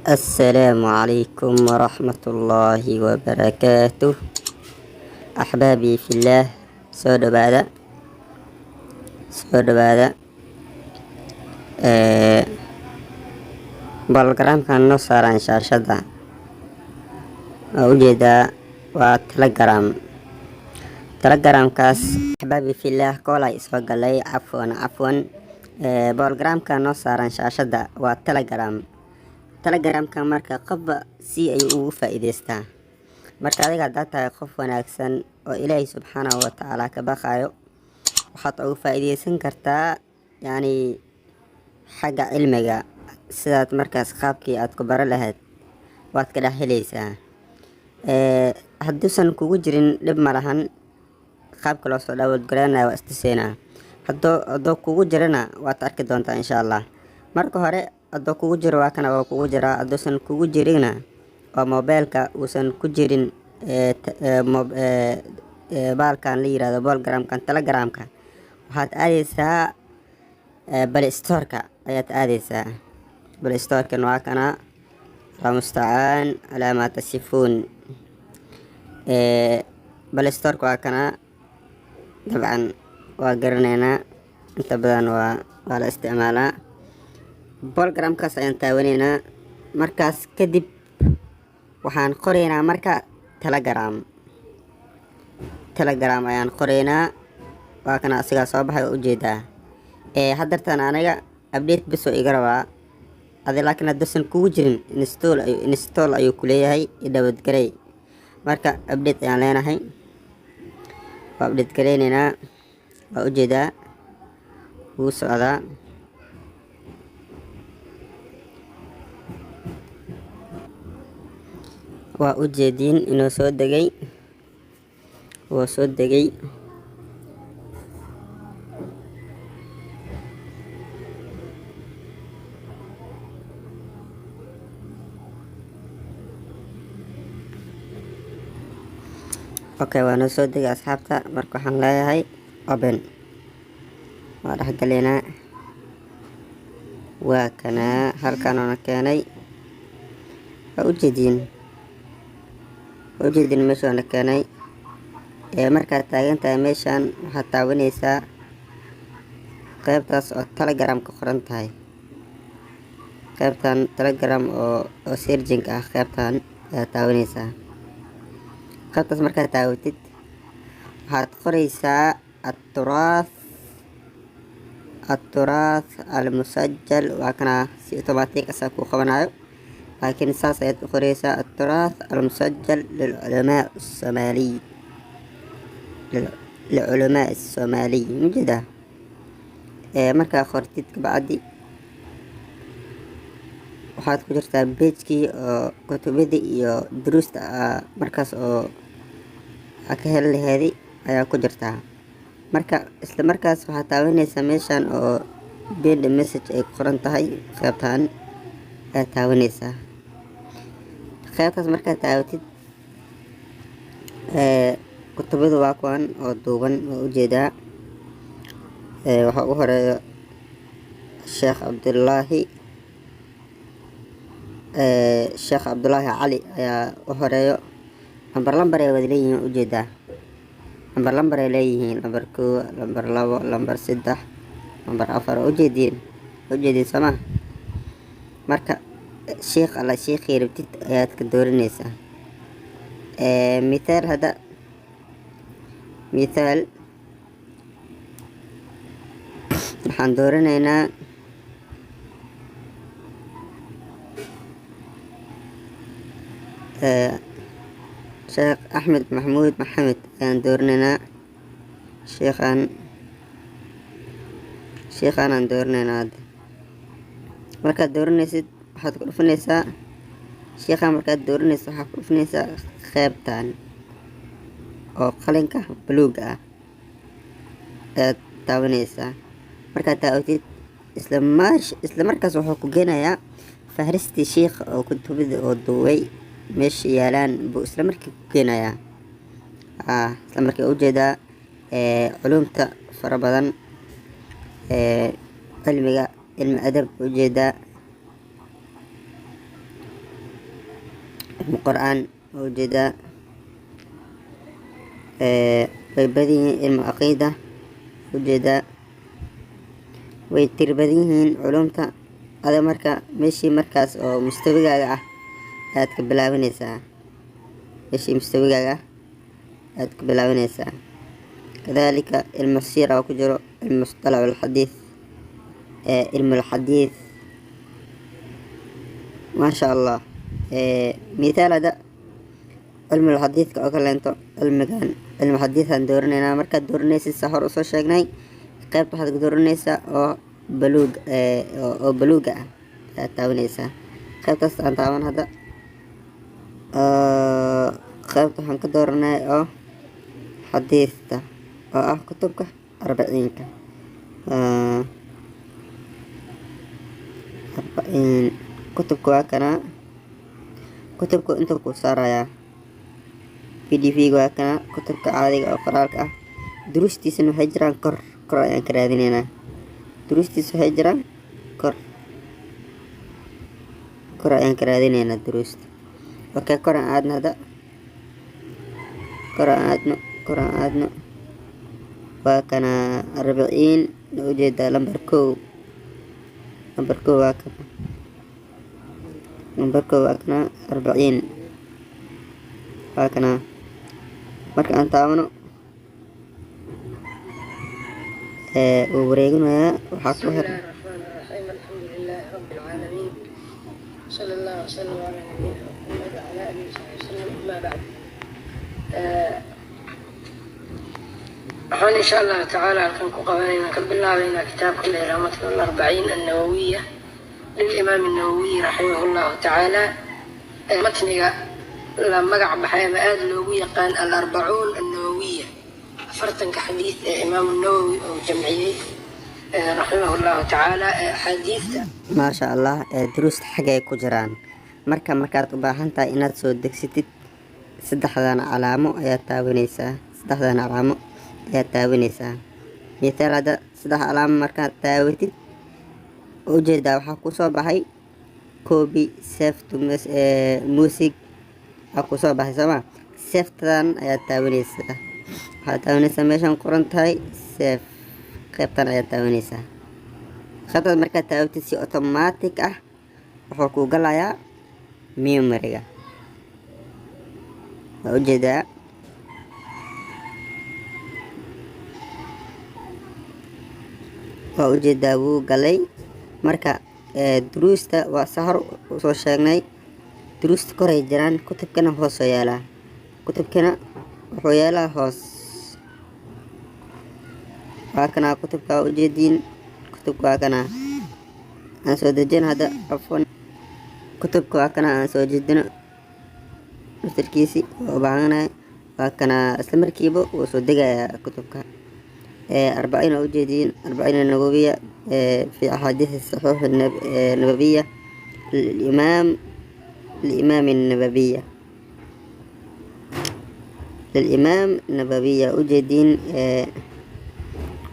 السلام عليكم ورحمة الله وبركاته. أحبابي في الله، soo dhawaada bologramkan noo saaran shaashada waa ujeedaa waa telegramkaas. axbaabi fillaah koolay soo galay, cafwan bologramkan noo saaran shaashada waa telegramka. marka qofba si ayuu ugu faa'iidaystaa. marka adiga haddaad tahay qof wanaagsan oo ilaahay subxaanahu watacaala ka baqaayo, waxaad ugu faa'iidaysan kartaa yacni xagga cilmiga. sidaad markaas qaabkii aad ku baran lahayd waad ka dhex helaysaa. hadduusan kugu jirin dhib ma lahan, qaabka loo soo dhawoodgaranayo waa istuseynaa. hadduu kugu jirana waad arki doontaa insha allah. marka hore hadduu kugu jiro waa kana waa kugu jiraa. hadduusan kugu jirina oo mobeelka uusan ku jirin baalkan la yirahdo bologramkan telegramka, waxaad aadaysaa play storeka ayaad aadaysaa. play storekan waa kana allah mustacaan calaa maa tasifuun. play storeka waa kana, dabcan waa garanaynaa, inta badan waa la isticmaalaa. bologramkaas ayaan taawanaynaa. markaas kadib waxaan qoraynaa marka telegram ayaan qoraynaa. waa kana asigaa soo baxay oo ujeedaa. haddartan aniga update bes oo iga rabaa. adi laakiin hadduusan kugu jirin install ayuu ku leeyahay idhawadgaray. marka update ayaan leenahay, waa update garaynaynaa. waa ujeedaa wuu socdaa. waa ujeediin inuu soo degay. wuu soo degay. okay, waa noo soo degay asxaabta. marka waxaan leeyahay open, waa dhexgalaynaa. waa kana halkaanuna keenay. waa ujeediin meesha waana keenay. markaad taagan tahay meeshaan waxaad taawanaysaa qaybtaas oo telegram ka qoran tahay. qaybtan telegram oo searching ah, qaybtan ayaad taawanaysaa. qaybtaas markaad taawatid waxaad qoraysaa التراث المسجل. waa kana si automatic asaa kuu qabanayo, laakiin saas ayaad u qoraysaa التراث المسجل للعلماء الصومالي مجدا. markaa qortid kabacdi waxaad ku jirtaa pagekii oo kutubadii iyo duruusta markaas oo ka heli laheedi ayaa ku jirtaa. marka isla markaas waxaad taawanaysaa meeshaan oo bend message ay ku qoran tahay. qaybtaan ayaad taawanaysaa. qaybtaas markaad taawatid kutubadu waa kuwan oo duuban, waa ujeedaa. waxaa ugu horeeyo sheekh cabdulaahi cali ayaa u horeeyo. lambar ay wada leeyihiin, ujeedaa. lambar ay leeyihiin, lambar 1, lambar 2, lambar 3, lambar 4. ujeediin sooma. marka sheekh alla sheekhii rabtid ayaad ka dooranaysaa. mithaal waxaan dooranaynaa sheekh axmed maxamuud maxamed ayaan dooranaynaa. sheekhaan aan dooranaynaa hadda. markaad dooranaysid waxaad ku dhufanaysaa sheekhaan. markaad dooranaysid waxaad ku dhufanaysaa qaybtaan oo qalinka buluuga ah ayaad taawanaysaa. markaad taawatid isla markaas wuxuu ku geenayaa fahristii sheekha oo kutubada oo duubay meesha yaalaan buu isla markii ku keenayaa. isla markii ujeedaa culumta fara badan, cilmi adab ujeedaa. علم القرآن وجد ويبديه علم العقيدة وجد ويتربديهن علومتا هذا ماشي مركز أو مستوى aad ka bilaabanaysaa meeshii mustawigaaga aad ka bilaabanaysaa kadhalika ilmu siira oo ku jiro ilmu mustalac alxadiid ilmu alxadiid maasha allah mithaal hada cilmu alxadiidka oo kaleento cilmu xadiidaan dooranaynaa markaad dooranaysid sa hor usoo sheegnay qaybta waxaad dooranaysaa oo baluuga ah ayaad taabanaysaa qaybtaas aan taaban hadda qaybta waxaan ka dooranay oo xadiidta oo ah kutubka arbaciinka kutubka waa kana kutubka inta ku saarayaa pdf waa kana kutubka caadiga oo qoraalka ah durustiisana waxay jiraan kor ayaan ka raadinaynaa durustiisa waxay jiraan kor ayaan ka raadinaynaa durusta okay kor aan aadno hada kor aan aadno waa kana arbiciin na ujeedaa lambar kow waa kana arbiciin waa kana marka aan taabano wuu wareeginayaa waxaa ku xiran صلى الله وسلم على نبينا محمد وعلى اله وصحبه وسلم اما بعد waxaan insha allah tacaala halkan ku qabanaynaa ka bilaabaynaa kitaabka la yidhaha matn al-40 an-nawawiya lilimaam an-nawawi raximahullahu tacaala matniga la magac baxay ama aad loogu yaqaan al-40 an-nawawiya afartanka xadiid ee imaam an-nawawi oo jamciyey raximahullahu tacaala axaadiista maasha allah duruusta xaggay ku jiraan markaad u baahan tahay inaad soo degsatid saddexdan calaamo ayaad taabanaysaa mithaal hadda saddex calaamo markaad taawatid ujeedaa waxaa kusoo baxay copy save to music waxaa kusoo baxay sooma safetan ayaad taabanaysaa waxaad taabanaysaa meeshaan qoran tahay save qaybtan ayaad taabanaysaa qaybtaas markaad taabatid si automatic ah wuxuu kuu galayaa memoryga waa ujeedaa wuu galay marka duruusta waa sa hor usoo sheegnay duruusta koray jiraan kutubkana hoos oo yaalaa kutubkana wuxuu yaalaa hoos waa kana kutubka ujeediin kutubka waa kana aan soo dejin hadda afwan kutubka waa kana aan soo jeedino mastarkiisi oo baahanahay waa kana isla markiiba wuu soo degayaa kutubka 40 ujeediin 40 النووية في أحاديث الصحيح النبوية للإمام النبوية ujeediin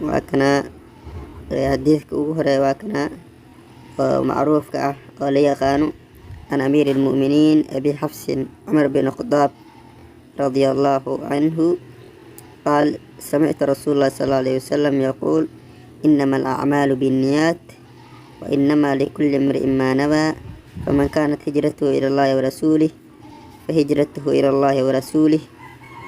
waa kana xadiidka ugu horeeya waa kana oo macruufka ah oo la yaqaano عن أمير المؤمنين أبي حفص عمر بن الخطاب رضي الله عنه قال سمعت رسول الله صلى الله عليه وسلم يقول إنما الأعمال بالنيات وإنما لكل امرئ ما نوى فمن كانت هجرته إلى الله ورسوله فهجرته إلى الله ورسوله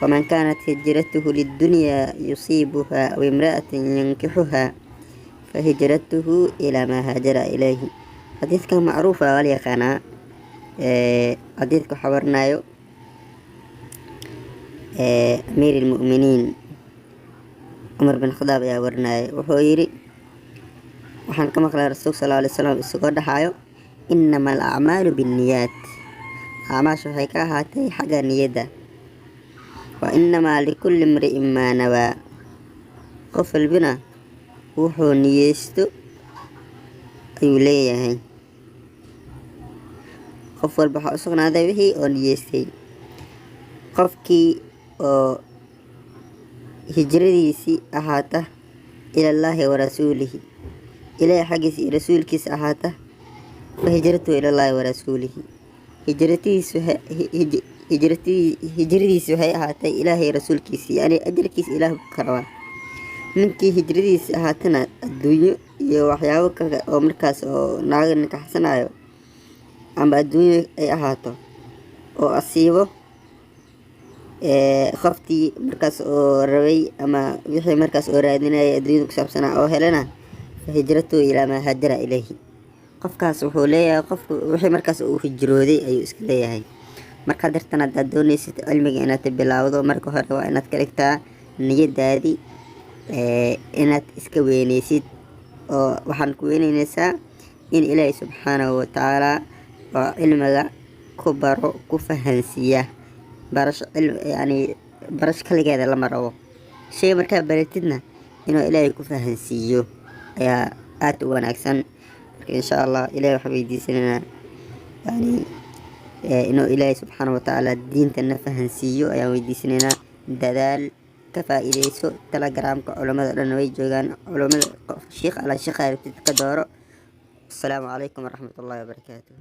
ومن كانت هجرته للدنيا يصيبها أو امرأة ينكحها فهجرته إلى ما هاجر إليه حديث كان معروف واليقانا حديث كحورنايو أمير المؤمنين عمر بن الخطاب يا ورناي وحويري وحن كما قال الرسول صلى الله عليه وسلم السقود حايو إنما الأعمال بالنيات أعمال هيكا هاتي حاجة نيدا وإنما لكل امرئ ما نوى قفل بنا وحو نيستو أيوليه هاي قفل بحا أسقنا هذا به أو نيستي قفكي أو هجرتيسي أهاته إلى الله ورسوله إلى حقس رسولكيس أهاته فهجرته إلى الله ورسوله hijradiisu waxay ahaatay ilaahay rasuulkiisa, yani ajarkiisa ilaah buu ka rabaa. ninkii hijradiisa ahaatana adduunyo iyo waxyaabo kale oo markaas oo naaga nikaxsanayo ama adduunyo ay ahaato oo asiibo qoftii markaas oo rabay ama wixii markaas oo raadinayay adduunyada ku saabsanaa oo helana hijratu ilaa maa haajara ilayhi. qofkaas wuxuu leeyahay qofku wixii markaas uu hijrooday ayuu iska leeyahay. marka dartan haddaad doonaysid cilmiga inaad bilaawdo, marka hore waa inaad ka dhigtaa niyadaadii inaad iska weynaysid, oo waxaan ku weynaynaysaa in ilaahay subxaanahu watacaala oo cilmiga ku baro, ku fahansiiya. barasho kaligeeda lama rabo, shay markaa baratidna inuu ilaahay ku fahansiiyo ayaa aad u wanaagsan. marka insha allah ilaahay waxaan weydiisanaynaa inuu ilaahay subxaanahu watacaala diintana fahansiiyo ayaan weydiisanaynaa. dadaal, ka faa'iidayso. telegramka culamada dhan way joogaan, culamada sheekh ala sheekh rabtid ka dooro. asalaamu calaykum waraxmatullaahi wabarakaatuh.